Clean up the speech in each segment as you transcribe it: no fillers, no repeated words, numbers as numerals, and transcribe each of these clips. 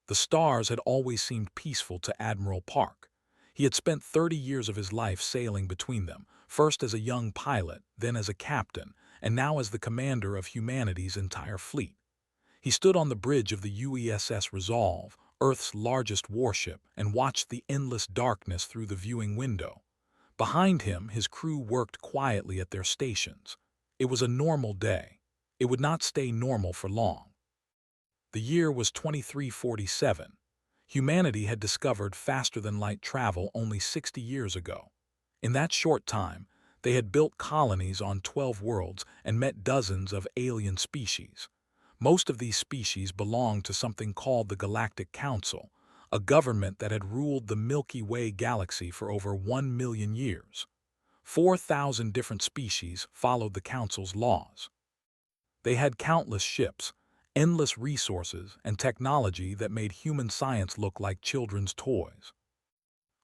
The stars had always seemed peaceful to Admiral Park. He had spent 30 years of his life sailing between them, first as a young pilot, then as a captain, and now as the commander of humanity's entire fleet. He stood on the bridge of the UESS Resolve, Earth's largest warship, and watched the endless darkness through the viewing window. Behind him, his crew worked quietly at their stations. It was a normal day. It would not stay normal for long. The year was 2347. Humanity had discovered faster-than-light travel only 60 years ago. In that short time, they had built colonies on 12 worlds and met dozens of alien species. Most of these species belonged to something called the Galactic Council, a government that had ruled the Milky Way galaxy for over 1 million years. 4,000 different species followed the Council's laws. They had countless ships, endless resources, and technology that made human science look like children's toys.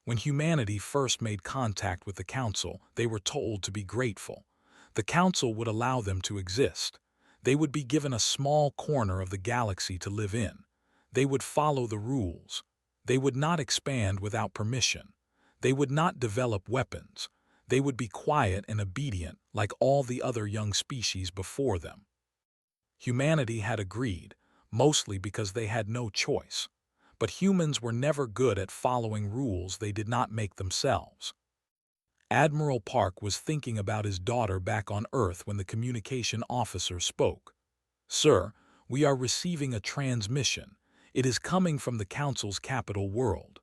When humanity first made contact with the Council, they were told to be grateful. The Council would allow them to exist. They would be given a small corner of the galaxy to live in. They would follow the rules. They would not expand without permission. They would not develop weapons. They would be quiet and obedient like all the other young species before them. Humanity had agreed, mostly because they had no choice. But humans were never good at following rules they did not make themselves. Admiral Park was thinking about his daughter back on Earth when the communication officer spoke. "Sir, we are receiving a transmission. It is coming from the Council's capital world."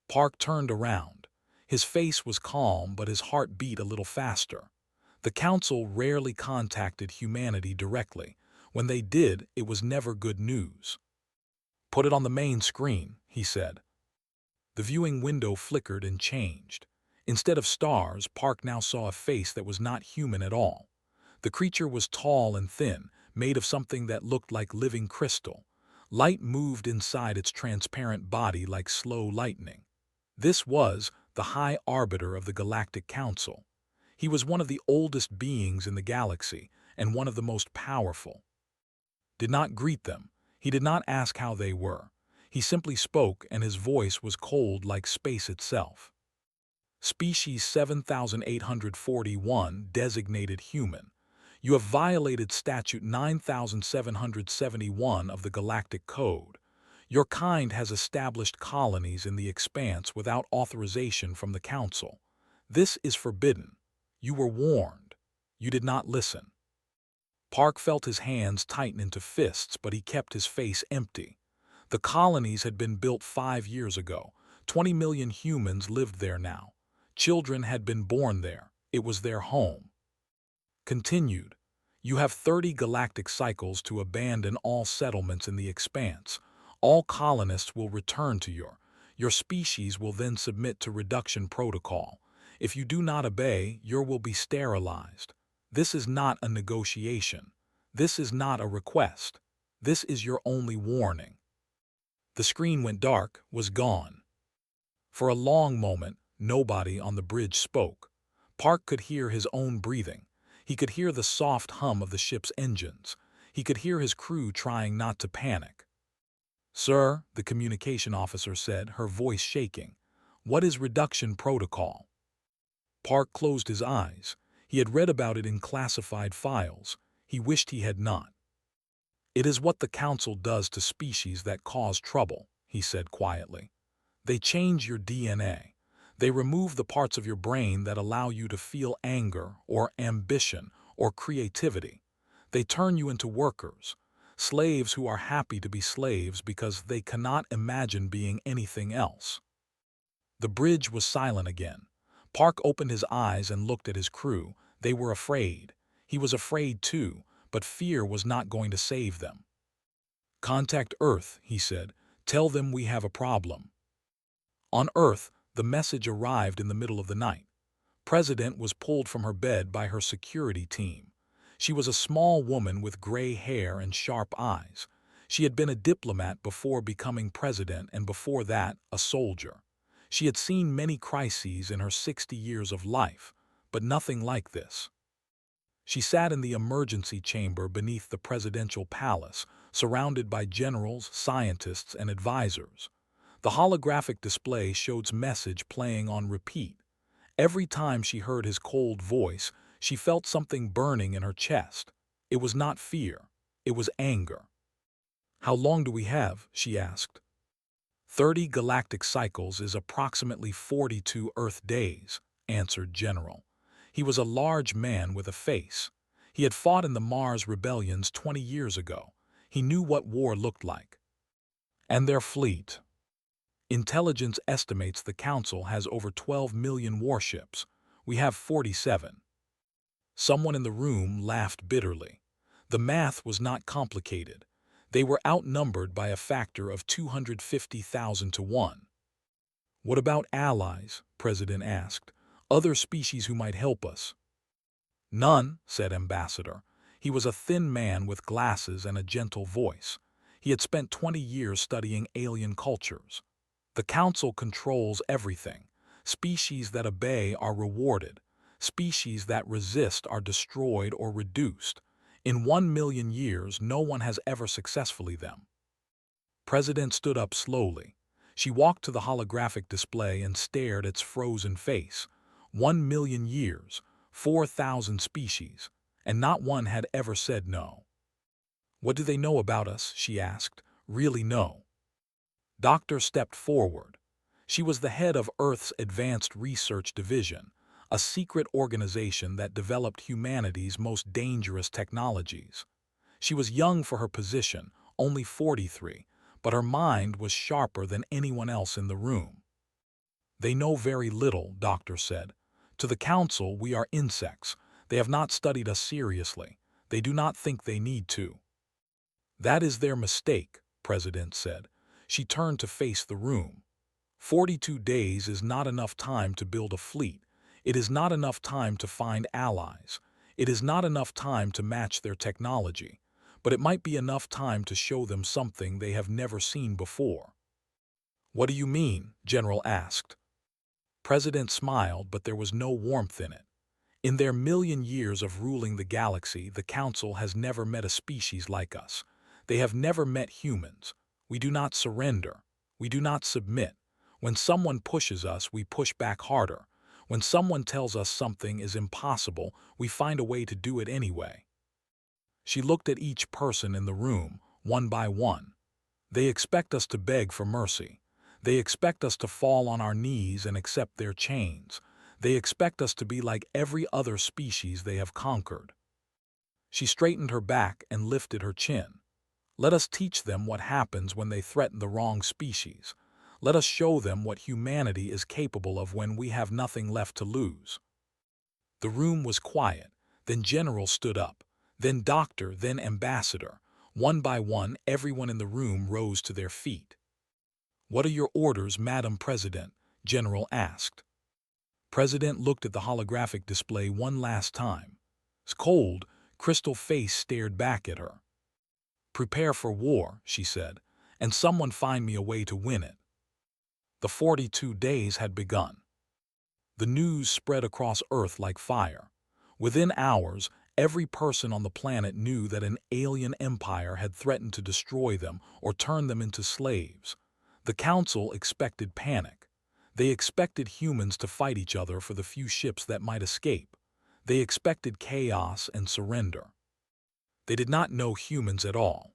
Park turned around. His face was calm, but his heart beat a little faster. The Council rarely contacted humanity directly. When they did, it was never good news. "Put it on the main screen," he said. The viewing window flickered and changed. Instead of stars, Park now saw a face that was not human at all. The creature was tall and thin, made of something that looked like living crystal. Light moved inside its transparent body like slow lightning. This was the High Arbiter of the Galactic Council. He was one of the oldest beings in the galaxy and one of the most powerful. Did not greet them. He did not ask how they were. He simply spoke, and his voice was cold like space itself. Species 7841, designated human. You have violated Statute 9771 of the Galactic Code. Your kind has established colonies in the expanse without authorization from the Council. This is forbidden. You were warned. You did not listen. Park felt his hands tighten into fists, but he kept his face empty. The colonies had been built 5 years ago. 20 million humans lived there now. Children had been born there. It was their home. Continued. You have 30 galactic cycles to abandon all settlements in the expanse. All colonists will return to your species will then submit to reduction protocol. If you do not obey, your will be sterilized. This is not a negotiation. This is not a request. This is your only warning. The screen went dark, was gone. For a long moment, nobody on the bridge spoke. Park could hear his own breathing. He could hear the soft hum of the ship's engines. He could hear his crew trying not to panic. "Sir," the communication officer said, her voice shaking, "what is reduction protocol?" Park closed his eyes. He had read about it in classified files. He wished he had not. "It is what the Council does to species that cause trouble," he said quietly. "They change your DNA. They remove the parts of your brain that allow you to feel anger or ambition or creativity. They turn you into workers, slaves who are happy to be slaves because they cannot imagine being anything else." The bridge was silent again. Park opened his eyes and looked at his crew. They were afraid. He was afraid too, but fear was not going to save them. "Contact Earth," he said. "Tell them we have a problem." On Earth, the message arrived in the middle of the night. President was pulled from her bed by her security team. She was a small woman with gray hair and sharp eyes. She had been a diplomat before becoming president, and before that, a soldier. She had seen many crises in her 60 years of life, but nothing like this. She sat in the emergency chamber beneath the presidential palace, surrounded by generals, scientists, and advisors. The holographic display showed message playing on repeat. Every time she heard his cold voice, she felt something burning in her chest. It was not fear, it was anger. "How long do we have?" she asked. 30 galactic cycles is approximately 42 Earth days, answered General. He was a large man with a face. He had fought in the Mars rebellions 20 years ago. He knew what war looked like. "And their fleet?" "Intelligence estimates the Council has over 12 million warships. We have 47. Someone in the room laughed bitterly. The math was not complicated. They were outnumbered by a factor of 250,000 to 1. "What about allies?" President asked. "Other species who might help us?" "None," said Ambassador. He was a thin man with glasses and a gentle voice. He had spent 20 years studying alien cultures. "The Council controls everything. Species that obey are rewarded. Species that resist are destroyed or reduced. In 1 million years, no one has ever successfully them." President stood up slowly. She walked to the holographic display and stared at its frozen face. 1 million years, 4,000 species, and not one had ever said no. "What do they know about us?" she asked. "Really know?" Doctor stepped forward. She was the head of Earth's Advanced Research Division, a secret organization that developed humanity's most dangerous technologies. She was young for her position, only 43, but her mind was sharper than anyone else in the room. "They know very little," Doctor said. "To the Council, we are insects. They have not studied us seriously. They do not think they need to." "That is their mistake," President said. She turned to face the room. 42 days is not enough time to build a fleet. It is not enough time to find allies. It is not enough time to match their technology. But it might be enough time to show them something they have never seen before. "What do you mean?" General asked. President smiled, but there was no warmth in it. "In their 1 million years of ruling the galaxy, the Council has never met a species like us. They have never met humans. We do not surrender. We do not submit. When someone pushes us, we push back harder. When someone tells us something is impossible, we find a way to do it anyway." She looked at each person in the room, one by one. "They expect us to beg for mercy. They expect us to fall on our knees and accept their chains. They expect us to be like every other species they have conquered." She straightened her back and lifted her chin. "Let us teach them what happens when they threaten the wrong species. Let us show them what humanity is capable of when we have nothing left to lose." The room was quiet. Then General stood up. Then Doctor, then Ambassador. One by one, everyone in the room rose to their feet. "What are your orders, Madam President?" General asked. President looked at the holographic display one last time. His cold, crystal face stared back at her. "Prepare for war," she said, "and someone find me a way to win it." The 42 days had begun. The news spread across Earth like fire. Within hours, every person on the planet knew that an alien empire had threatened to destroy them or turn them into slaves. The Council expected panic. They expected humans to fight each other for the few ships that might escape. They expected chaos and surrender. They did not know humans at all.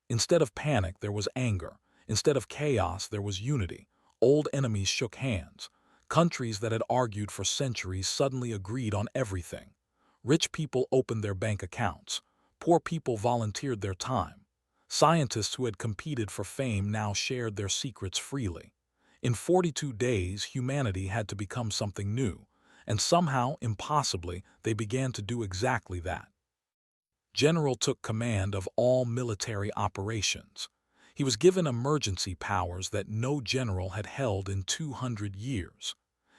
Instead of panic, there was anger. Instead of chaos, there was unity. Old enemies shook hands. Countries that had argued for centuries suddenly agreed on everything. Rich people opened their bank accounts. Poor people volunteered their time. Scientists who had competed for fame now shared their secrets freely. In 42 days, humanity had to become something new, and somehow, impossibly, they began to do exactly that. General took command of all military operations. He was given emergency powers that no general had held in 200 years.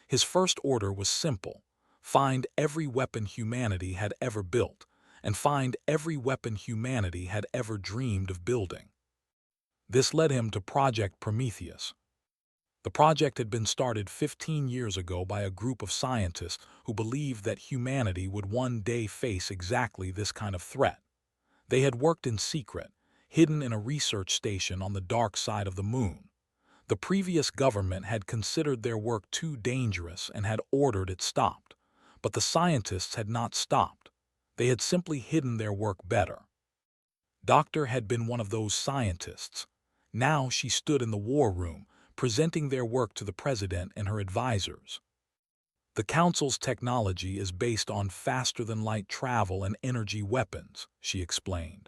His first order was simple: find every weapon humanity had ever built, and find every weapon humanity had ever dreamed of building. This led him to Project Prometheus. The project had been started 15 years ago by a group of scientists who believed that humanity would one day face exactly this kind of threat. They had worked in secret, hidden in a research station on the dark side of the moon. The previous government had considered their work too dangerous and had ordered it stopped. But the scientists had not stopped. They had simply hidden their work better. Doctor had been one of those scientists. Now she stood in the war room, presenting their work to the president and her advisors. The Council's technology is based on faster-than-light travel and energy weapons, she explained.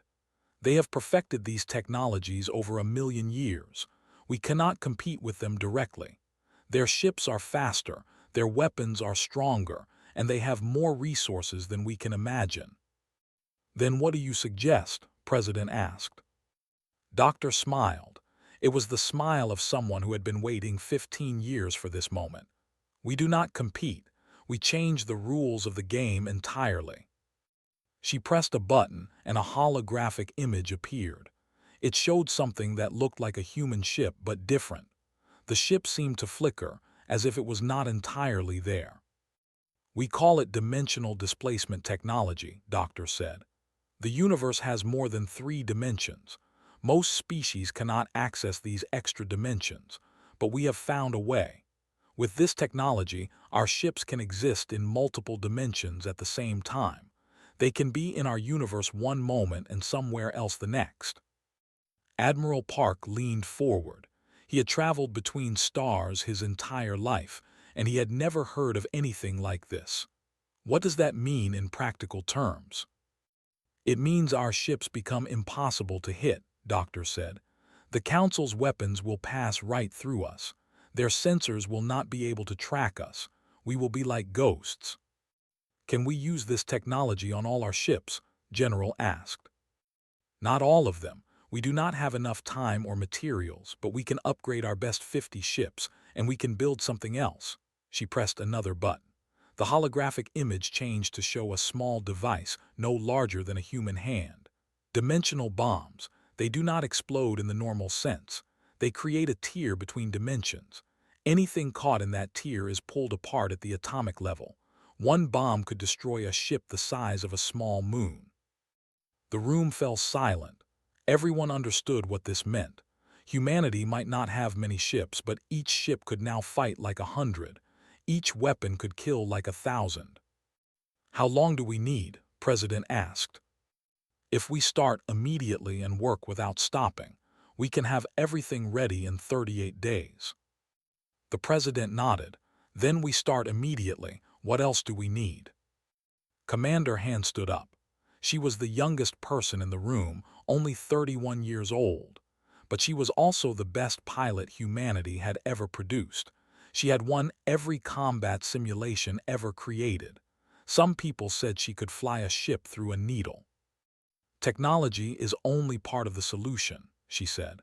They have perfected these technologies over 1,000,000 years. We cannot compete with them directly. Their ships are faster, their weapons are stronger, and they have more resources than we can imagine. Then what do you suggest? President asked. Doctor smiled. It was the smile of someone who had been waiting 15 years for this moment. We do not compete. We change the rules of the game entirely. She pressed a button and a holographic image appeared. It showed something that looked like a human ship but different. The ship seemed to flicker, as if it was not entirely there. We call it dimensional displacement technology, Doctor said. The universe has more than 3 dimensions. Most species cannot access these extra dimensions, but we have found a way. With this technology, our ships can exist in multiple dimensions at the same time. They can be in our universe one moment and somewhere else the next. Admiral Park leaned forward. He had traveled between stars his entire life, and he had never heard of anything like this. What does that mean in practical terms? It means our ships become impossible to hit, Doctor said. The Council's weapons will pass right through us. Their sensors will not be able to track us. We will be like ghosts. Can we use this technology on all our ships? General asked. Not all of them. We do not have enough time or materials, but we can upgrade our best 50 ships, and we can build something else. She pressed another button. The holographic image changed to show a small device, no larger than a human hand. Dimensional bombs. They do not explode in the normal sense. They create a tier between dimensions. Anything caught in that tier is pulled apart at the atomic level. One bomb could destroy a ship the size of a small moon. The room fell silent. Everyone understood what this meant. Humanity might not have many ships, but each ship could now fight like 100. Each weapon could kill like 1,000. How long do we need? President asked. If we start immediately and work without stopping, we can have everything ready in 38 days. The president nodded. Then we start immediately. What else do we need? Commander Han stood up. She was the youngest person in the room, only 31 years old. But she was also the best pilot humanity had ever produced. She had won every combat simulation ever created. Some people said she could fly a ship through a needle. Technology is only part of the solution, she said.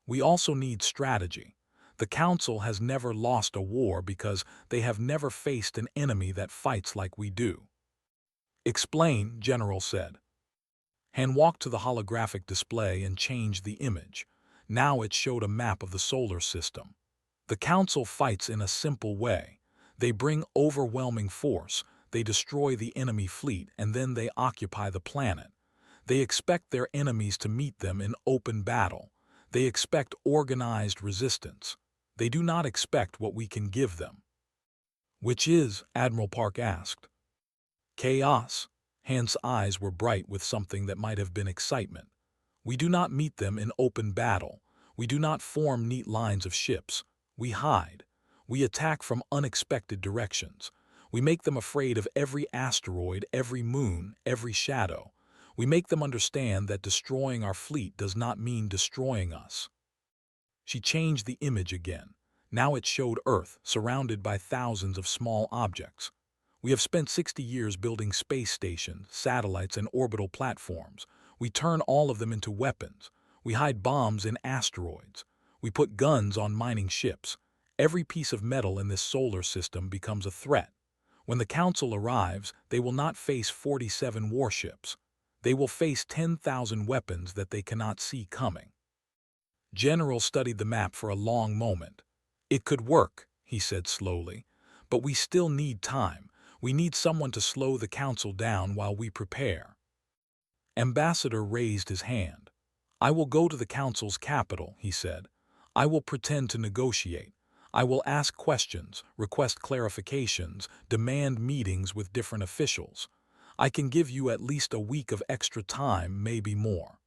We also need strategy. The Council has never lost a war because they have never faced an enemy that fights like we do. Explain, General said. Han walked to the holographic display and changed the image. Now it showed a map of the solar system. The Council fights in a simple way. They bring overwhelming force, they destroy the enemy fleet, and then they occupy the planet. They expect their enemies to meet them in open battle. They expect organized resistance. They do not expect what we can give them. Which is? Admiral Park asked. Chaos. Han's eyes were bright with something that might have been excitement. We do not meet them in open battle. We do not form neat lines of ships. We hide. We attack from unexpected directions. We make them afraid of every asteroid, every moon, every shadow. We make them understand that destroying our fleet does not mean destroying us. She changed the image again. Now it showed Earth, surrounded by thousands of small objects. We have spent 60 years building space stations, satellites, and orbital platforms. We turn all of them into weapons. We hide bombs in asteroids. We put guns on mining ships. Every piece of metal in this solar system becomes a threat. When the Council arrives, they will not face 47 warships. They will face 10,000 weapons that they cannot see coming. General studied the map for a long moment. It could work, he said slowly, but we still need time. We need someone to slow the Council down while we prepare. Ambassador raised his hand. "I will go to the Council's capital," he said. "I will pretend to negotiate. I will ask questions, request clarifications, demand meetings with different officials. I can give you at least a week of extra time, maybe more."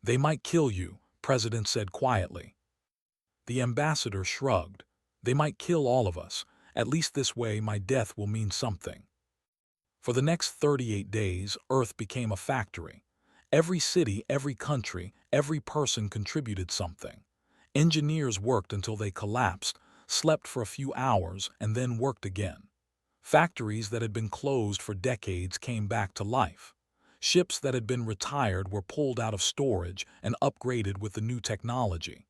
"They might kill you," President said quietly. The ambassador shrugged. "They might kill all of us. At least this way my death will mean something." For the next 38 days, Earth became a factory. Every city, every country, every person contributed something. Engineers worked until they collapsed, slept for a few hours, and then worked again. Factories that had been closed for decades came back to life. Ships that had been retired were pulled out of storage and upgraded with the new technology.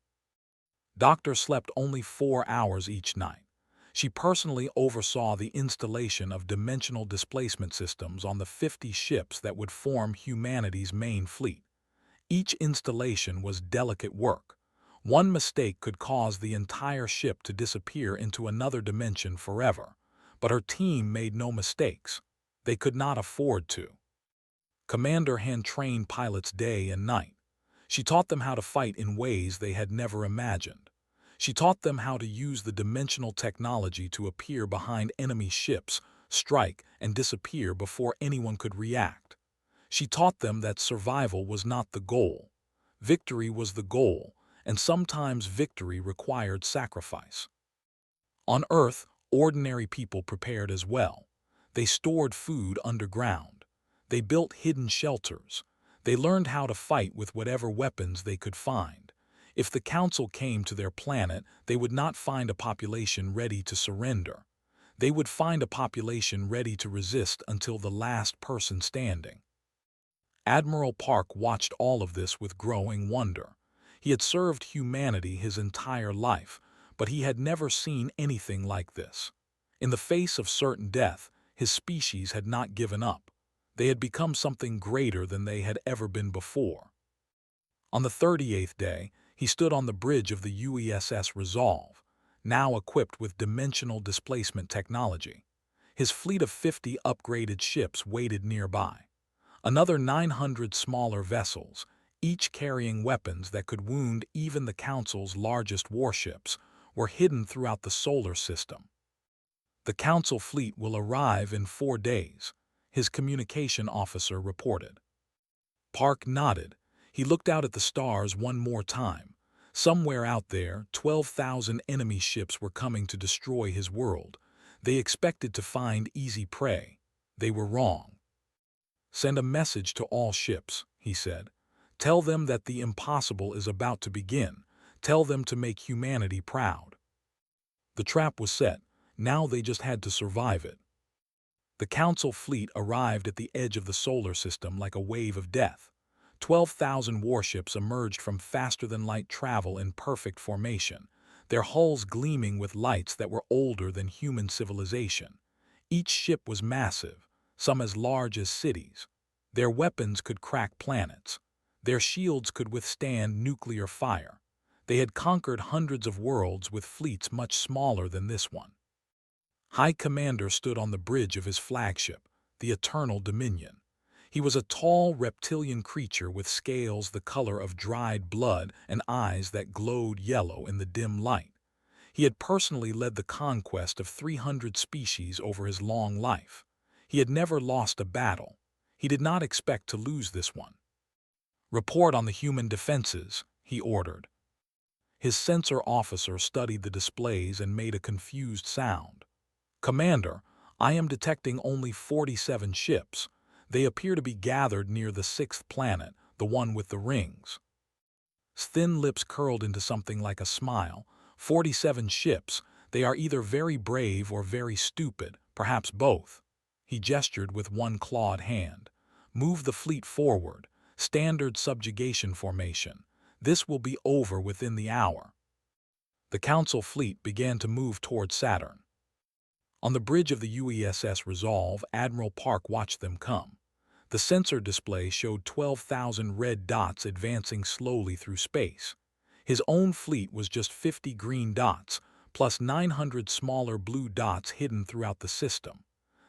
Doctor slept only 4 hours each night. She personally oversaw the installation of dimensional displacement systems on the 50 ships that would form humanity's main fleet. Each installation was delicate work. One mistake could cause the entire ship to disappear into another dimension forever. But her team made no mistakes. They could not afford to. Commander Han trained pilots day and night. She taught them how to fight in ways they had never imagined. She taught them how to use the dimensional technology to appear behind enemy ships, strike, and disappear before anyone could react. She taught them that survival was not the goal. Victory was the goal, and sometimes victory required sacrifice. On Earth, ordinary people prepared as well. They stored food underground. They built hidden shelters. They learned how to fight with whatever weapons they could find. If the Council came to their planet, they would not find a population ready to surrender. They would find a population ready to resist until the last person standing. Admiral Park watched all of this with growing wonder. He had served humanity his entire life, but he had never seen anything like this. In the face of certain death, his species had not given up. They had become something greater than they had ever been before. On the 38th day, he stood on the bridge of the UESS Resolve, now equipped with dimensional displacement technology. His fleet of 50 upgraded ships waited nearby. Another 900 smaller vessels, each carrying weapons that could wound even the Council's largest warships, were hidden throughout the solar system. "The Council fleet will arrive in 4 days," his communication officer reported. Park nodded. He looked out at the stars one more time. Somewhere out there, 12,000 enemy ships were coming to destroy his world. They expected to find easy prey. They were wrong. "Send a message to all ships," he said. "Tell them that the impossible is about to begin. Tell them to make humanity proud." The trap was set. Now they just had to survive it. The Council fleet arrived at the edge of the solar system like a wave of death. 12,000 warships emerged from faster-than-light travel in perfect formation, their hulls gleaming with lights that were older than human civilization. Each ship was massive, some as large as cities. Their weapons could crack planets. Their shields could withstand nuclear fire. They had conquered hundreds of worlds with fleets much smaller than this one. High Commander stood on the bridge of his flagship, the Eternal Dominion. He was a tall reptilian creature with scales the color of dried blood and eyes that glowed yellow in the dim light. He had personally led the conquest of 300 species over his long life. He had never lost a battle. He did not expect to lose this one. "Report on the human defenses," he ordered. His sensor officer studied the displays and made a confused sound. "Commander, I am detecting only 47 ships. They appear to be gathered near the 6th planet, the one with the rings." His thin lips curled into something like a smile. 47 ships. They are either very brave or very stupid, perhaps both." He gestured with one clawed hand. "Move the fleet forward. Standard subjugation formation. This will be over within the hour." The Council fleet began to move toward Saturn. On the bridge of the UESS Resolve, Admiral Park watched them come. The sensor display showed 12,000 red dots advancing slowly through space. His own fleet was just 50 green dots, plus 900 smaller blue dots hidden throughout the system.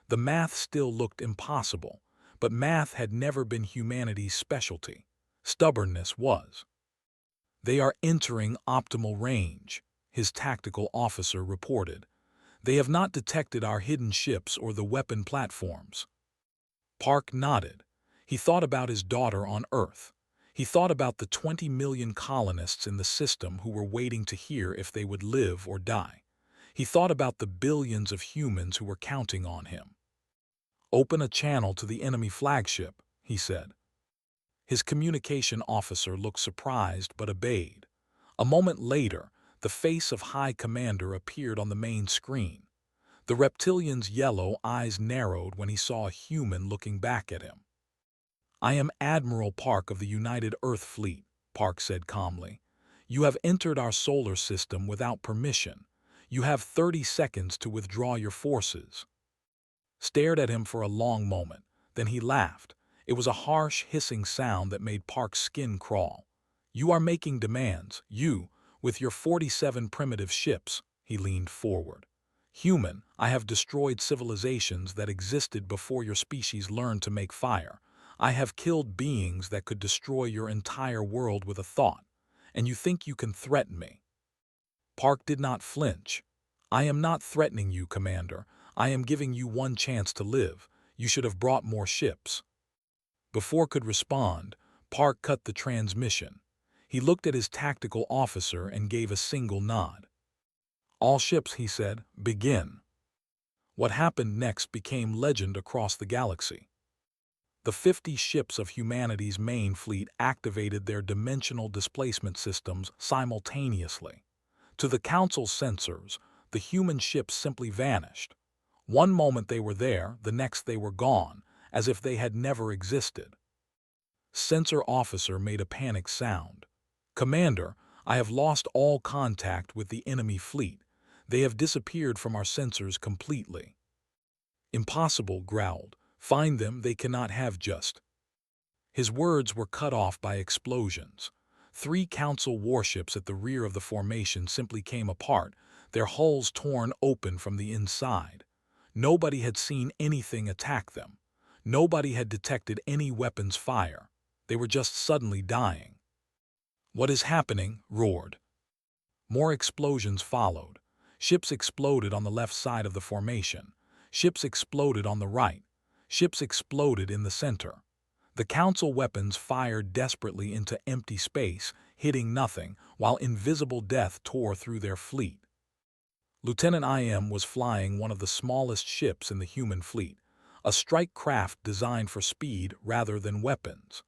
The math still looked impossible, but math had never been humanity's specialty. Stubbornness was. "They are entering optimal range," his tactical officer reported. "They have not detected our hidden ships or the weapon platforms." Park nodded. He thought about his daughter on Earth. He thought about the 20 million colonists in the system who were waiting to hear if they would live or die. He thought about the billions of humans who were counting on him. "Open a channel to the enemy flagship," he said. His communication officer looked surprised but obeyed. A moment later, the face of High Commander appeared on the main screen. The reptilian's yellow eyes narrowed when he saw a human looking back at him. "I am Admiral Park of the United Earth Fleet," Park said calmly. "You have entered our solar system without permission. You have 30 seconds to withdraw your forces." Stared at him for a long moment. Then he laughed. It was a harsh, hissing sound that made Park's skin crawl. "You are making demands, you, with your 47 primitive ships." He leaned forward. "Human, I have destroyed civilizations that existed before your species learned to make fire. I have killed beings that could destroy your entire world with a thought. And you think you can threaten me?" Park did not flinch. "I am not threatening you, Commander. I am giving you one chance to live. You should have brought more ships." Before could respond, Park cut the transmission. He looked at his tactical officer and gave a single nod. "All ships," he said, "begin." What happened next became legend across the galaxy. The 50 ships of humanity's main fleet activated their dimensional displacement systems simultaneously. To the Council's sensors, the human ships simply vanished. One moment they were there, the next they were gone, as if they had never existed. Sensor officer made a panicked sound. "Commander, I have lost all contact with the enemy fleet. They have disappeared from our sensors completely." "Impossible," growled. "Find them, they cannot have just." His words were cut off by explosions. 3 Council warships at the rear of the formation simply came apart, their hulls torn open from the inside. Nobody had seen anything attack them. Nobody had detected any weapons fire. They were just suddenly dying. "What is happening?" roared. More explosions followed. Ships exploded on the left side of the formation. Ships exploded on the right. Ships exploded in the center. The Council weapons fired desperately into empty space, hitting nothing, while invisible death tore through their fleet. Lieutenant IM was flying one of the smallest ships in the human fleet, a strike craft designed for speed rather than weapons.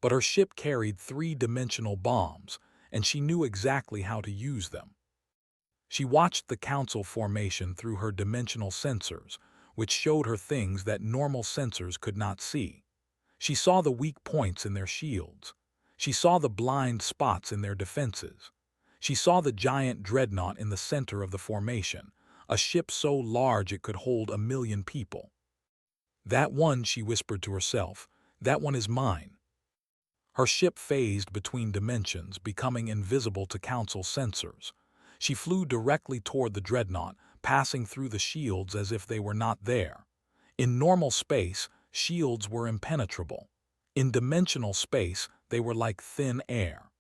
But her ship carried 3-dimensional bombs, and she knew exactly how to use them. She watched the Council formation through her dimensional sensors, which showed her things that normal sensors could not see. She saw the weak points in their shields. She saw the blind spots in their defenses. She saw the giant dreadnought in the center of the formation, a ship so large it could hold 1,000,000 people. "That one," she whispered to herself, "that one is mine." Her ship phased between dimensions, becoming invisible to Council sensors. She flew directly toward the dreadnought, passing through the shields as if they were not there. In normal space, shields were impenetrable. In dimensional space, they were like thin air.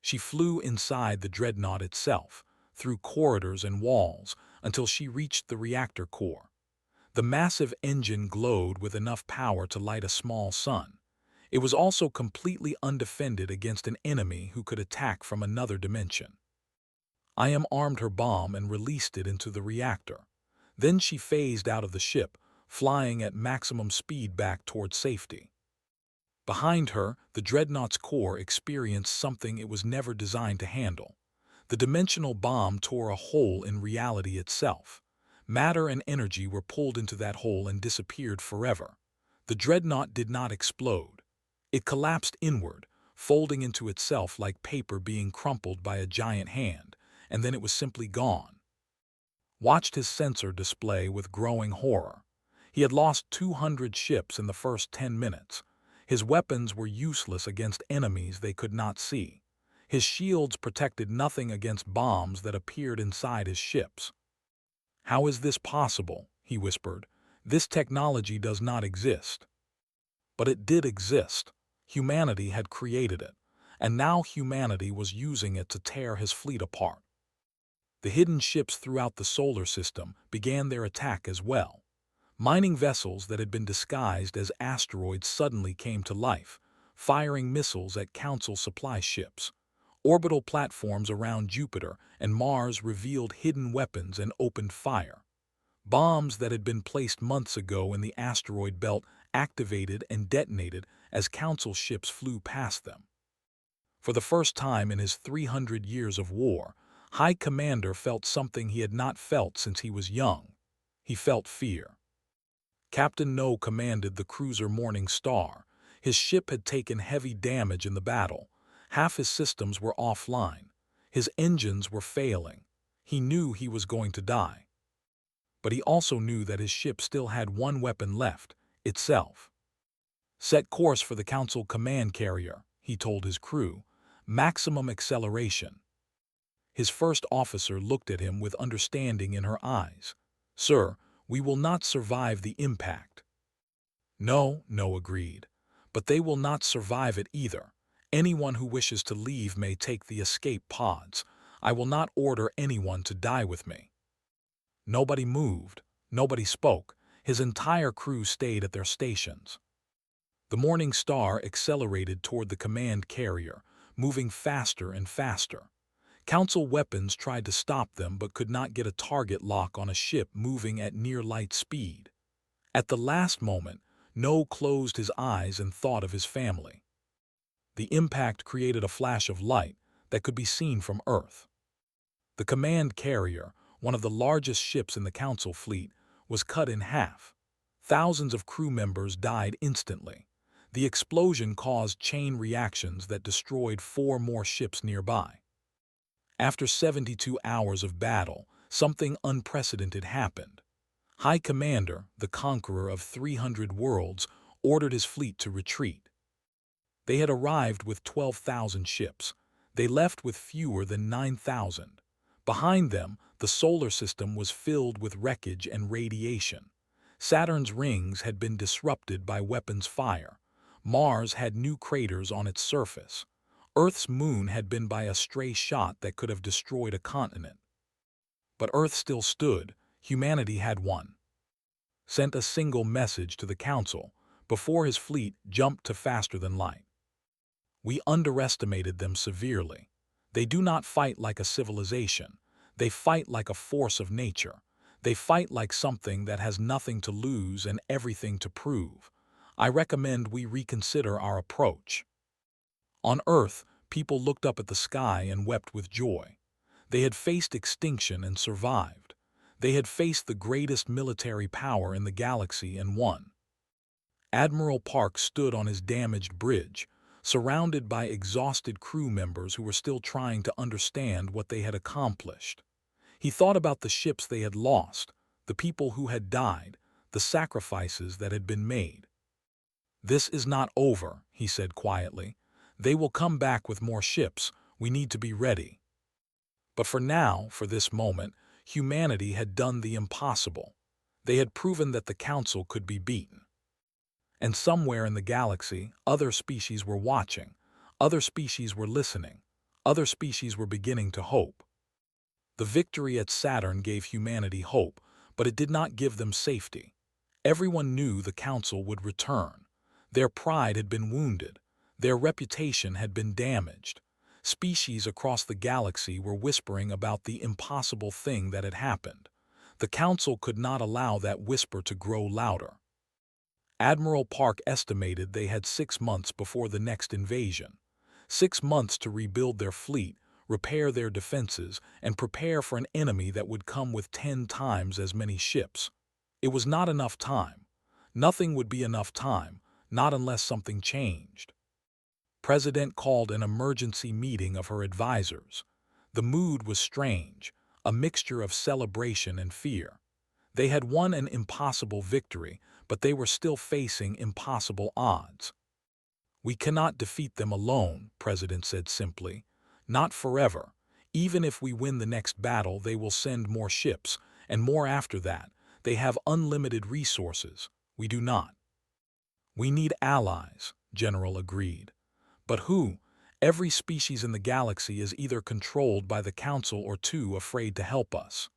She flew inside the dreadnought itself, through corridors and walls, until she reached the reactor core. The massive engine glowed with enough power to light a small sun. It was also completely undefended against an enemy who could attack from another dimension. IM armed her bomb and released it into the reactor. Then she phased out of the ship, flying at maximum speed back toward safety. Behind her, the dreadnought's core experienced something it was never designed to handle. The dimensional bomb tore a hole in reality itself. Matter and energy were pulled into that hole and disappeared forever. The dreadnought did not explode. It collapsed inward, folding into itself like paper being crumpled by a giant hand, and then it was simply gone. Watched his sensor display with growing horror. He had lost 200 ships in the first 10 minutes. His weapons were useless against enemies they could not see. His shields protected nothing against bombs that appeared inside his ships. "How is this possible?" he whispered. "This technology does not exist." But it did exist. Humanity had created it, and now humanity was using it to tear his fleet apart. The hidden ships throughout the solar system began their attack as well. Mining vessels that had been disguised as asteroids suddenly came to life, firing missiles at Council supply ships. Orbital platforms around Jupiter and Mars revealed hidden weapons and opened fire. Bombs that had been placed months ago in the asteroid belt activated and detonated as Council ships flew past them. For the first time in his 300 years of war, High Commander felt something he had not felt since he was young. He felt fear. Captain No commanded the cruiser Morning Star. His ship had taken heavy damage in the battle. Half his systems were offline. His engines were failing. He knew he was going to die. But he also knew that his ship still had one weapon left, itself. "Set course for the Council command carrier," he told his crew. "Maximum acceleration." His first officer looked at him with understanding in her eyes. "Sir, we will not survive the impact." "No," No agreed. "But they will not survive it either. Anyone who wishes to leave may take the escape pods. I will not order anyone to die with me." Nobody moved. Nobody spoke. His entire crew stayed at their stations. The Morning Star accelerated toward the command carrier, moving faster and faster. Council weapons tried to stop them but could not get a target lock on a ship moving at near light speed. At the last moment, No closed his eyes and thought of his family. The impact created a flash of light that could be seen from Earth. The command carrier, one of the largest ships in the Council fleet, was cut in half. Thousands of crew members died instantly. The explosion caused chain reactions that destroyed 4 more ships nearby. After 72 hours of battle, something unprecedented happened. High Commander, the conqueror of 300 worlds, ordered his fleet to retreat. They had arrived with 12,000 ships. They left with fewer than 9,000. Behind them, the solar system was filled with wreckage and radiation. Saturn's rings had been disrupted by weapons fire. Mars had new craters on its surface. Earth's moon had been by a stray shot that could have destroyed a continent. But Earth still stood. Humanity had won. Sent a single message to the Council before his fleet jumped to faster than light. "We underestimated them severely. They do not fight like a civilization. They fight like a force of nature. They fight like something that has nothing to lose and everything to prove. I recommend we reconsider our approach." On Earth, people looked up at the sky and wept with joy. They had faced extinction and survived. They had faced the greatest military power in the galaxy and won. Admiral Park stood on his damaged bridge, surrounded by exhausted crew members who were still trying to understand what they had accomplished. He thought about the ships they had lost, the people who had died, the sacrifices that had been made. "This is not over," he said quietly. "They will come back with more ships. We need to be ready." But for now, for this moment, humanity had done the impossible. They had proven that the Council could be beaten. And somewhere in the galaxy, other species were watching. Other species were listening. Other species were beginning to hope. The victory at Saturn gave humanity hope, but it did not give them safety. Everyone knew the Council would return. Their pride had been wounded. Their reputation had been damaged. Species across the galaxy were whispering about the impossible thing that had happened. The Council could not allow that whisper to grow louder. Admiral Park estimated they had 6 months before the next invasion. 6 months to rebuild their fleet, repair their defenses, and prepare for an enemy that would come with 10 times as many ships. It was not enough time. Nothing would be enough time, not unless something changed. President called an emergency meeting of her advisors. The mood was strange, a mixture of celebration and fear. They had won an impossible victory, but they were still facing impossible odds. "We cannot defeat them alone," President said simply. "Not forever. Even if we win the next battle, they will send more ships, and more after that. They have unlimited resources. We do not. We need allies, General agreed. But who? Every species in the galaxy is either controlled by the Council or too afraid to help us.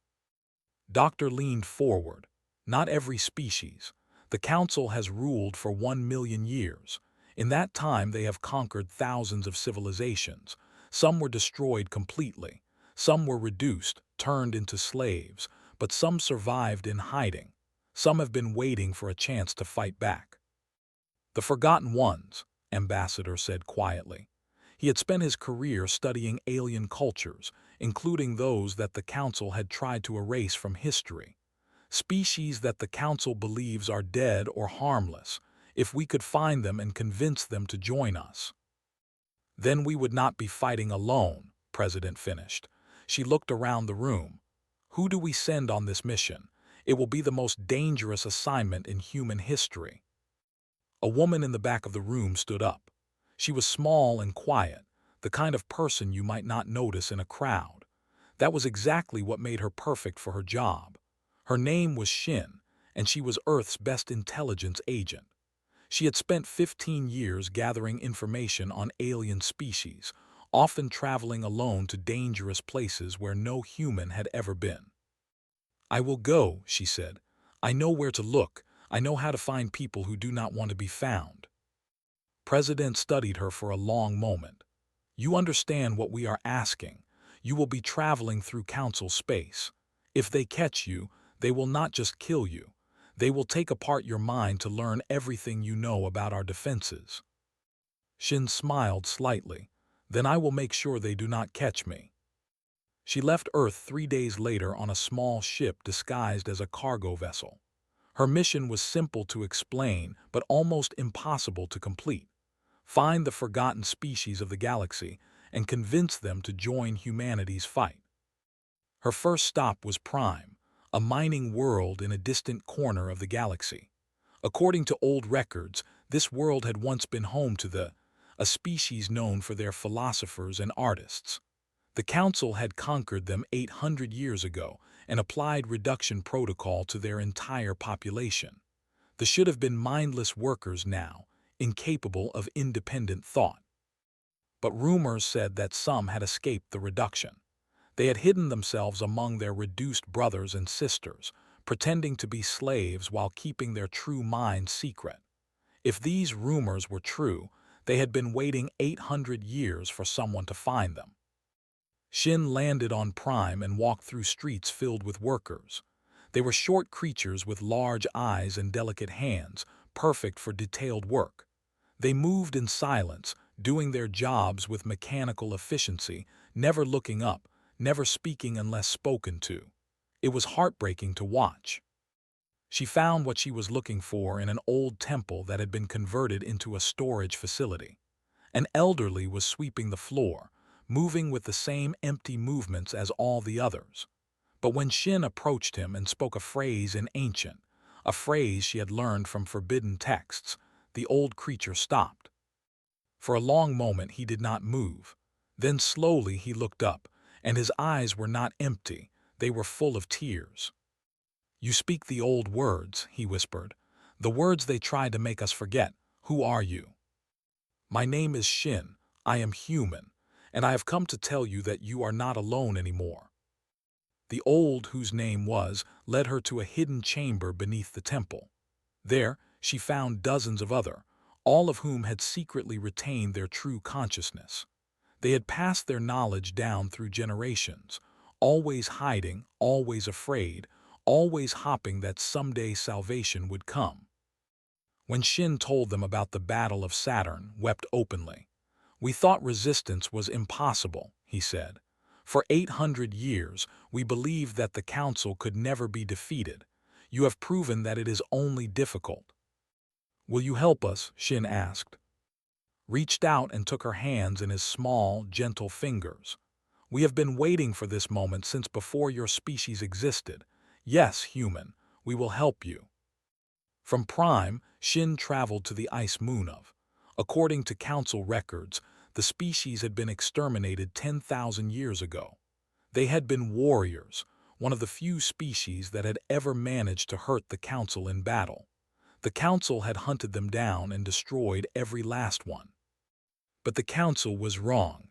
Doctor leaned forward. Not every species. The Council has ruled for 1 million years. In that time they have conquered thousands of civilizations. Some were destroyed completely. Some were reduced, turned into slaves, but some survived in hiding. Some have been waiting for a chance to fight back. The Forgotten Ones, Ambassador said quietly. He had spent his career studying alien cultures, including those that the Council had tried to erase from history. Species that the Council believes are dead or harmless, if we could find them and convince them to join us. Then we would not be fighting alone, President finished. She looked around the room. Who do we send on this mission? It will be the most dangerous assignment in human history. A woman in the back of the room stood up. She was small and quiet, the kind of person you might not notice in a crowd. That was exactly what made her perfect for her job. Her name was Shin, and she was Earth's best intelligence agent. She had spent 15 years gathering information on alien species, often traveling alone to dangerous places where no human had ever been. I will go, she said. I know where to look. I know how to find people who do not want to be found. President studied her for a long moment. You understand what we are asking. You will be traveling through Council space. If they catch you, they will not just kill you. They will take apart your mind to learn everything you know about our defenses. Shin smiled slightly. Then I will make sure they do not catch me. She left Earth 3 days later on a small ship disguised as a cargo vessel. Her mission was simple to explain, but almost impossible to complete. Find the forgotten species of the galaxy and convince them to join humanity's fight. Her first stop was Prime, a mining world in a distant corner of the galaxy. According to old records, this world had once been home to a species known for their philosophers and artists. The Council had conquered them 800 years ago and applied reduction protocol to their entire population. They should have been mindless workers now, incapable of independent thought. But rumors said that some had escaped the reduction. They had hidden themselves among their reduced brothers and sisters, pretending to be slaves while keeping their true minds secret. If these rumors were true, they had been waiting 800 years for someone to find them. Shin landed on Prime and walked through streets filled with workers. They were short creatures with large eyes and delicate hands, perfect for detailed work. They moved in silence, doing their jobs with mechanical efficiency, never looking up, never speaking unless spoken to. It was heartbreaking to watch. She found what she was looking for in an old temple that had been converted into a storage facility. An elderly was sweeping the floor, moving with the same empty movements as all the others. But when Shin approached him and spoke a phrase in ancient, a phrase she had learned from forbidden texts, the old creature stopped. For a long moment he did not move. Then slowly he looked up, and his eyes were not empty, they were full of tears. You speak the old words, he whispered. The words they tried to make us forget. Who are you? My name is Shin. I am human, and I have come to tell you that you are not alone anymore. The old, whose name was, led her to a hidden chamber beneath the temple. There, she found dozens of other, all of whom had secretly retained their true consciousness. They had passed their knowledge down through generations, always hiding, always afraid, always hoping that someday salvation would come. When Shin told them about the Battle of Saturn, wept openly. We thought resistance was impossible, he said. For 800 years, we believed that the Council could never be defeated. You have proven that it is only difficult. Will you help us? Shin asked. Reached out and took her hands in his small, gentle fingers. We have been waiting for this moment since before your species existed. Yes, human, we will help you. From Prime, Shin traveled to the ice moon of. According to Council records, the species had been exterminated 10,000 years ago. They had been warriors, one of the few species that had ever managed to hurt the Council in battle. The council had hunted them down and destroyed every last one. But the council was wrong.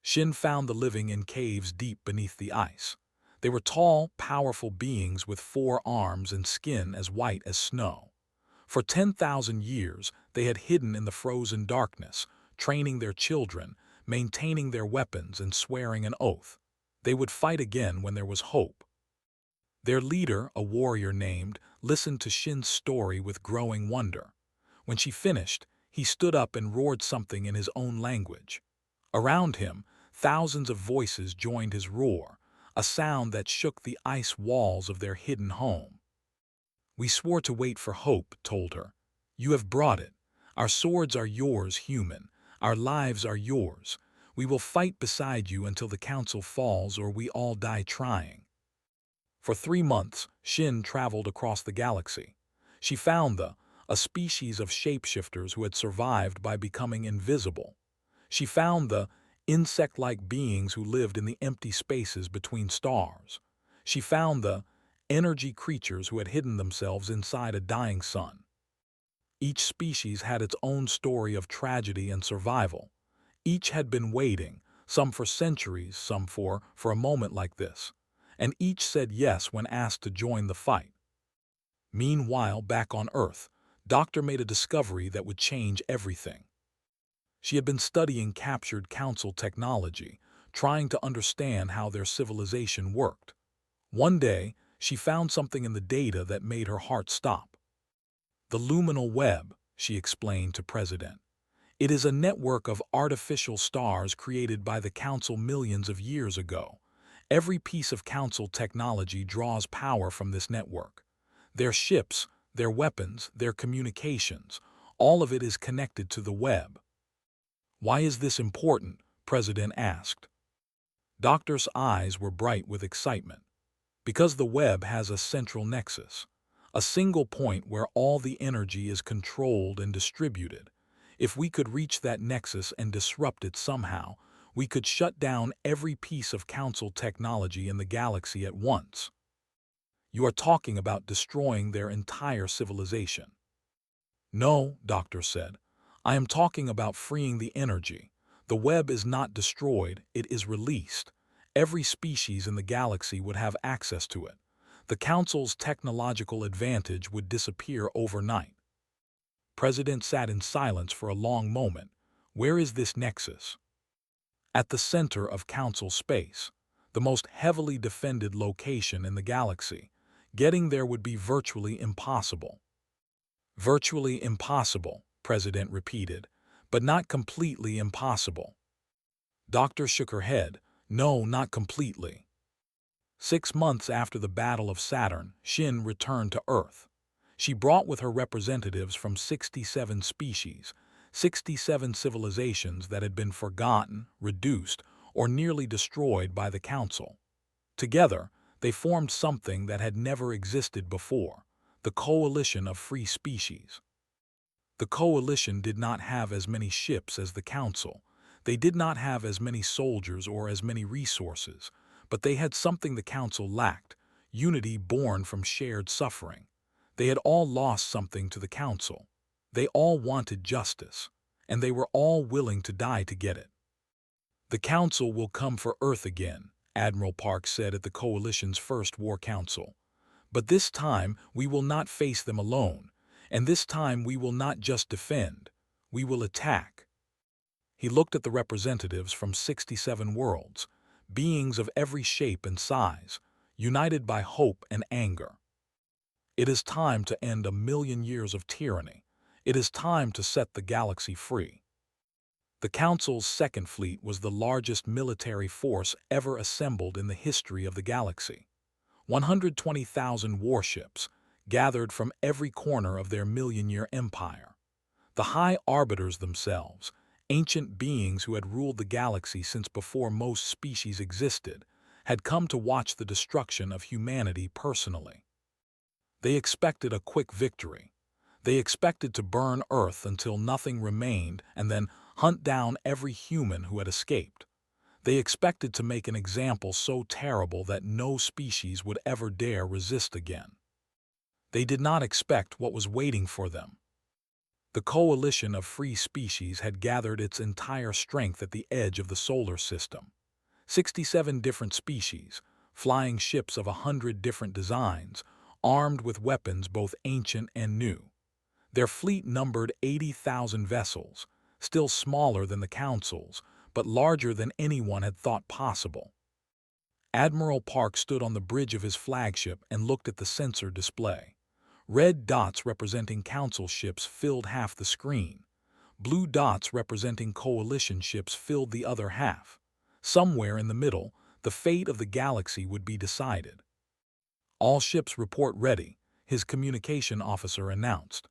Shin found the living in caves deep beneath the ice. They were tall, powerful beings with 4 arms and skin as white as snow. For 10,000 years, they had hidden in the frozen darkness, training their children, maintaining their weapons, and swearing an oath. They would fight again when there was hope. Their leader, a warrior named, listened to Shin's story with growing wonder. When she finished, he stood up and roared something in his own language. Around him, thousands of voices joined his roar, a sound that shook the ice walls of their hidden home. "We swore to wait for hope," told her. "You have brought it. Our swords are yours, human. Our lives are yours. We will fight beside you until the council falls or we all die trying." For 3 months, Shin traveled across the galaxy. She found a species of shapeshifters who had survived by becoming invisible. She found the insect-like beings who lived in the empty spaces between stars. She found the energy creatures who had hidden themselves inside a dying sun. Each species had its own story of tragedy and survival. Each had been waiting, some for centuries, some for a moment like this. And each said yes when asked to join the fight. Meanwhile, back on Earth, Doctor made a discovery that would change everything. She had been studying captured council technology, trying to understand how their civilization worked. One day, she found something in the data that made her heart stop. "The luminal web," she explained to President. "It is a network of artificial stars created by the council millions of years ago. Every piece of council technology draws power from this network. Their ships, their weapons, their communications, all of it is connected to the web." "Why is this important?" President asked. Doctor's eyes were bright with excitement. "Because the web has a central nexus, a single point where all the energy is controlled and distributed. If we could reach that nexus and disrupt it somehow, we could shut down every piece of council technology in the galaxy at once." "You are talking about destroying their entire civilization." "No," Doctor said. "I am talking about freeing the energy. The web is not destroyed, it is released. Every species in the galaxy would have access to it. The Council's technological advantage would disappear overnight." President sat in silence for a long moment. "Where is this nexus?" "At the center of Council space, the most heavily defended location in the galaxy. Getting there would be virtually impossible." "Virtually impossible," President repeated, "but not completely impossible." Doctor shook her head. "No, not completely." 6 months after the Battle of Saturn, Shin returned to Earth. She brought with her representatives from 67 species, 67 civilizations that had been forgotten, reduced, or nearly destroyed by the Council. Together, they formed something that had never existed before, the Coalition of Free Species. The Coalition did not have as many ships as the Council. They did not have as many soldiers or as many resources, but they had something the Council lacked, unity born from shared suffering. They had all lost something to the Council. They all wanted justice, and they were all willing to die to get it. "The Council will come for Earth again," Admiral Park said at the Coalition's first War Council. "But this time we will not face them alone, and this time we will not just defend, we will attack." He looked at the representatives from 67 worlds, beings of every shape and size, united by hope and anger. "It is time to end 1,000,000 years of tyranny. It is time to set the galaxy free." The Council's Second Fleet was the largest military force ever assembled in the history of the galaxy. 120,000 warships, gathered from every corner of their million-year empire. The High Arbiters themselves, ancient beings who had ruled the galaxy since before most species existed, had come to watch the destruction of humanity personally. They expected a quick victory. They expected to burn Earth until nothing remained and then hunt down every human who had escaped. They expected to make an example so terrible that no species would ever dare resist again. They did not expect what was waiting for them. The coalition of free species had gathered its entire strength at the edge of the solar system. 67 different species, flying ships of 100 different designs, armed with weapons both ancient and new. Their fleet numbered 80,000 vessels, still smaller than the Council's, but larger than anyone had thought possible. Admiral Park stood on the bridge of his flagship and looked at the sensor display. Red dots representing Council ships filled half the screen. Blue dots representing coalition ships filled the other half. Somewhere in the middle, the fate of the galaxy would be decided. "All ships report ready," his communication officer announced.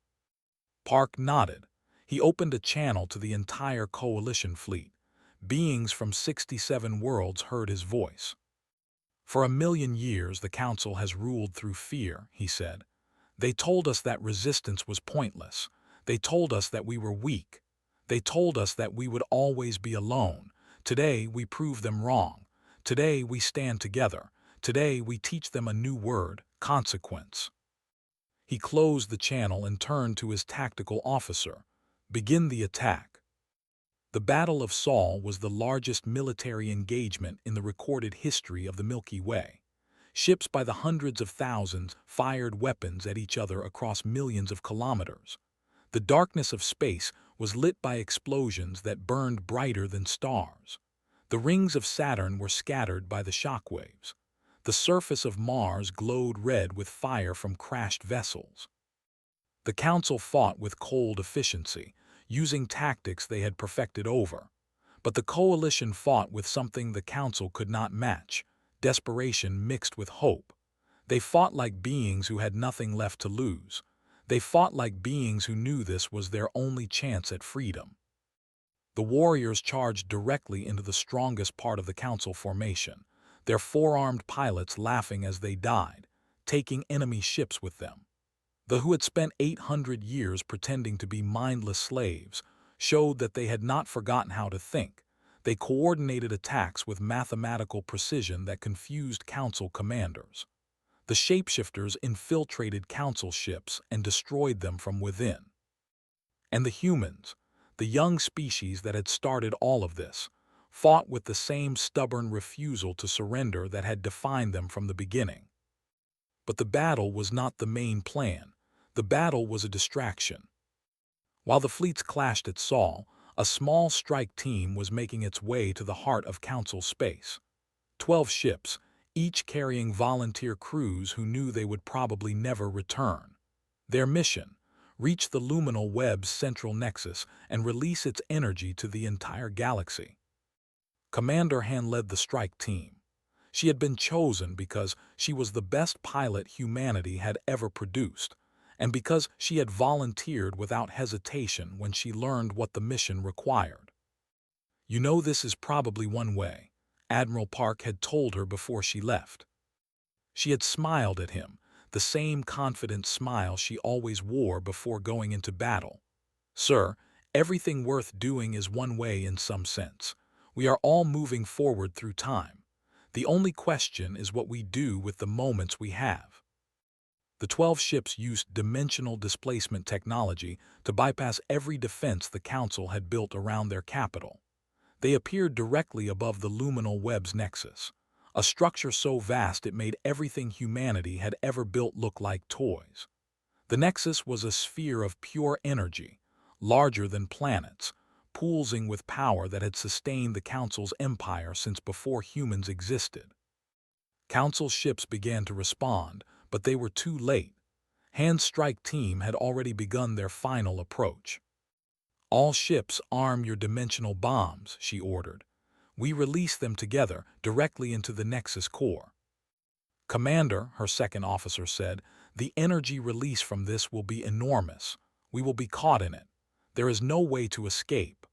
Park nodded. He opened a channel to the entire coalition fleet. Beings from 67 worlds heard his voice. "For 1,000,000 years the Council has ruled through fear," he said. "They told us that resistance was pointless. They told us that we were weak. They told us that we would always be alone. Today we prove them wrong. Today we stand together. Today we teach them a new word, consequence." He closed the channel and turned to his tactical officer. "Begin the attack." The Battle of Sol was the largest military engagement in the recorded history of the Milky Way. Ships by the hundreds of thousands fired weapons at each other across millions of kilometers. The darkness of space was lit by explosions that burned brighter than stars. The rings of Saturn were scattered by the shockwaves. The surface of Mars glowed red with fire from crashed vessels. The Council fought with cold efficiency, using tactics they had perfected over. But the Coalition fought with something the Council could not match: desperation mixed with hope. They fought like beings who had nothing left to lose. They fought like beings who knew this was their only chance at freedom. The warriors charged directly into the strongest part of the Council formation, their four-armed pilots laughing as they died, taking enemy ships with them. The who had spent 800 years pretending to be mindless slaves showed that they had not forgotten how to think. They coordinated attacks with mathematical precision that confused Council commanders. The shapeshifters infiltrated Council ships and destroyed them from within. And the humans, the young species that had started all of this, fought with the same stubborn refusal to surrender that had defined them from the beginning. But the battle was not the main plan. The battle was a distraction. While the fleets clashed at Sol, a small strike team was making its way to the heart of Council space. 12 ships, each carrying volunteer crews who knew they would probably never return. Their mission: reach the luminal web's central nexus and release its energy to the entire galaxy. Commander Han led the strike team. She had been chosen because she was the best pilot humanity had ever produced, and because she had volunteered without hesitation when she learned what the mission required. "You know, this is probably one way," Admiral Park had told her before she left. She had smiled at him, the same confident smile she always wore before going into battle. "Sir, everything worth doing is one way in some sense. We are all moving forward through time. The only question is what we do with the moments we have." The 12 ships used dimensional displacement technology to bypass every defense the Council had built around their capital. They appeared directly above the luminal web's nexus, a structure so vast it made everything humanity had ever built look like toys. The nexus was a sphere of pure energy, larger than planets, pulsing with power that had sustained the Council's empire since before humans existed. Council ships began to respond, but they were too late. Han's strike team had already begun their final approach. "All ships arm your dimensional bombs," she ordered. "We release them together, directly into the Nexus core." "Commander," her second officer said, "the energy release from this will be enormous. We will be caught in it. There is no way to escape."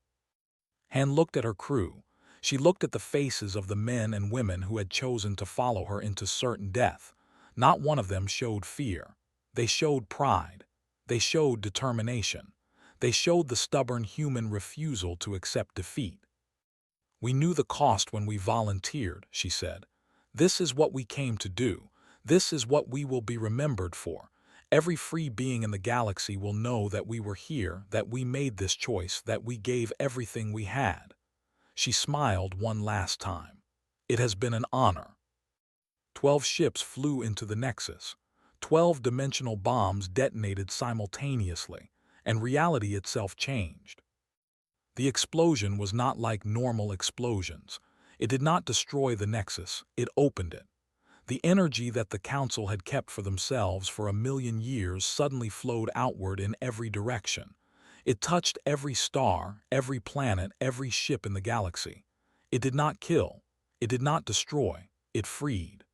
Han looked at her crew. She looked at the faces of the men and women who had chosen to follow her into certain death. Not one of them showed fear. They showed pride. They showed determination. They showed the stubborn human refusal to accept defeat. "We knew the cost when we volunteered," she said. "This is what we came to do. This is what we will be remembered for. Every free being in the galaxy will know that we were here, that we made this choice, that we gave everything we had." She smiled one last time. "It has been an honor." 12 ships flew into the Nexus. 12 dimensional bombs detonated simultaneously, and reality itself changed. The explosion was not like normal explosions. It did not destroy the Nexus, it opened it. The energy that the Council had kept for themselves for 1,000,000 years suddenly flowed outward in every direction. It touched every star, every planet, every ship in the galaxy. It did not kill. It did not destroy. It freed.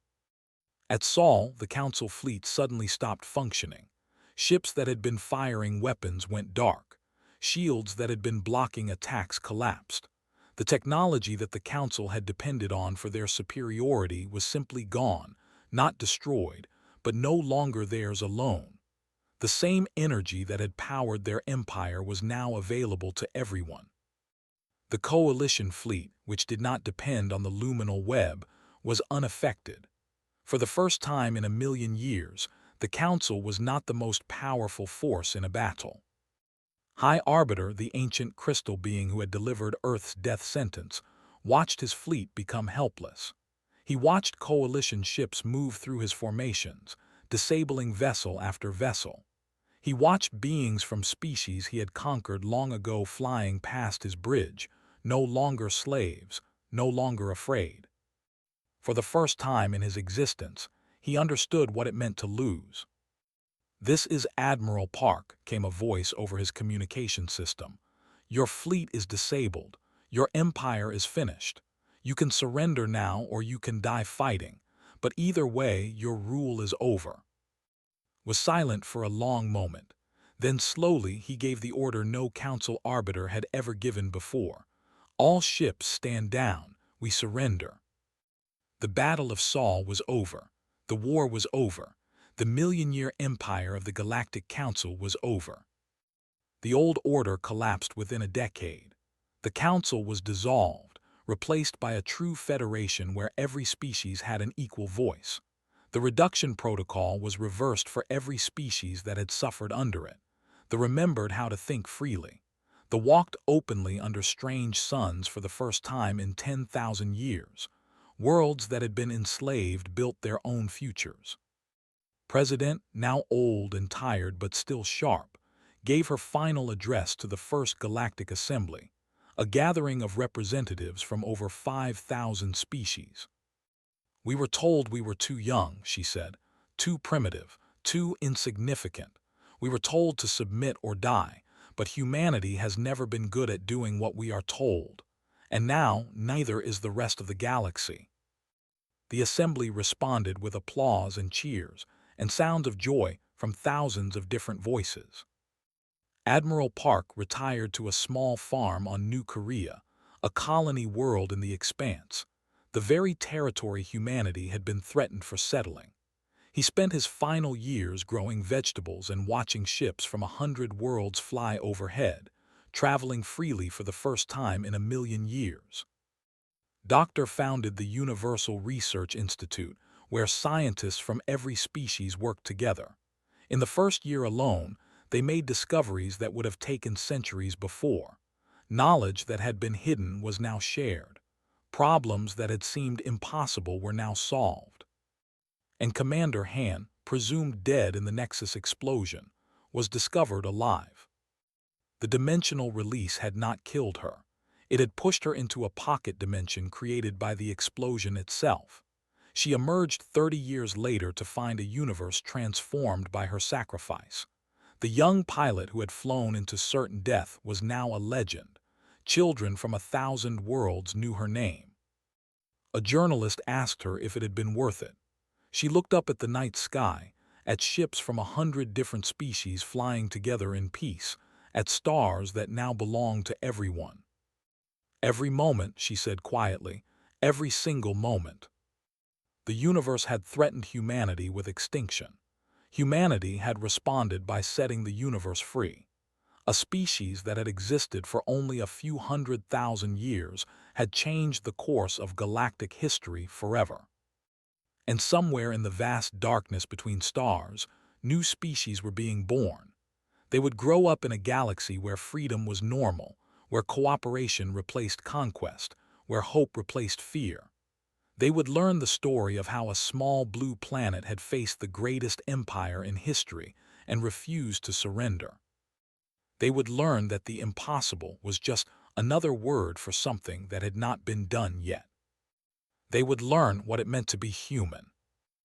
At Sol, the Council fleet suddenly stopped functioning. Ships that had been firing weapons went dark. Shields that had been blocking attacks collapsed. The technology that the Council had depended on for their superiority was simply gone, not destroyed, but no longer theirs alone. The same energy that had powered their empire was now available to everyone. The Coalition fleet, which did not depend on the luminal web, was unaffected. For the first time in 1,000,000 years, the Council was not the most powerful force in a battle. High Arbiter, the ancient crystal being who had delivered Earth's death sentence, watched his fleet become helpless. He watched coalition ships move through his formations, disabling vessel after vessel. He watched beings from species he had conquered long ago flying past his bridge, no longer slaves, no longer afraid. For the first time in his existence, he understood what it meant to lose. "This is Admiral Park," came a voice over his communication system. "Your fleet is disabled. Your empire is finished. You can surrender now or you can die fighting, but either way, your rule is over." Was silent for a long moment. Then slowly he gave the order no council arbiter had ever given before. "All ships stand down. We surrender." The Battle of Sol was over. The war was over. The 1,000,000-year empire of the Galactic Council was over. The old order collapsed within a decade. The Council was dissolved, replaced by a true federation where every species had an equal voice. The reduction protocol was reversed for every species that had suffered under it. The remembered how to think freely. The walked openly under strange suns for the first time in 10,000 years. Worlds that had been enslaved built their own futures. President, now old and tired but still sharp, gave her final address to the First Galactic Assembly, a gathering of representatives from over 5,000 species. "We were told we were too young," she said, "too primitive, too insignificant. We were told to submit or die, but humanity has never been good at doing what we are told. And now neither is the rest of the galaxy." The assembly responded with applause and cheers, and sounds of joy from thousands of different voices. Admiral Park retired to a small farm on New Korea, a colony world in the expanse, the very territory humanity had been threatened for settling. He spent his final years growing vegetables and watching ships from 100 worlds fly overhead, traveling freely for the first time in 1,000,000 years. Doctor founded the Universal Research Institute, where scientists from every species worked together. In the first year alone, they made discoveries that would have taken centuries before. Knowledge that had been hidden was now shared. Problems that had seemed impossible were now solved. And Commander Han, presumed dead in the Nexus explosion, was discovered alive. The dimensional release had not killed her. It had pushed her into a pocket dimension created by the explosion itself. She emerged 30 years later to find a universe transformed by her sacrifice. The young pilot who had flown into certain death was now a legend. Children from 1,000 worlds knew her name. A journalist asked her if it had been worth it. She looked up at the night sky, at ships from 100 different species flying together in peace, at stars that now belonged to everyone. "Every moment," she said quietly, "every single moment." The universe had threatened humanity with extinction. Humanity had responded by setting the universe free. A species that had existed for only a few 100,000 years had changed the course of galactic history forever. And somewhere in the vast darkness between stars, New species were being born. They would grow up in a galaxy where freedom was normal, where cooperation replaced conquest, where hope replaced fear. They would learn the story of how a small blue planet had faced the greatest empire in history and refused to surrender. They would learn that the impossible was just another word for something that had not been done yet. They would learn what it meant to be human,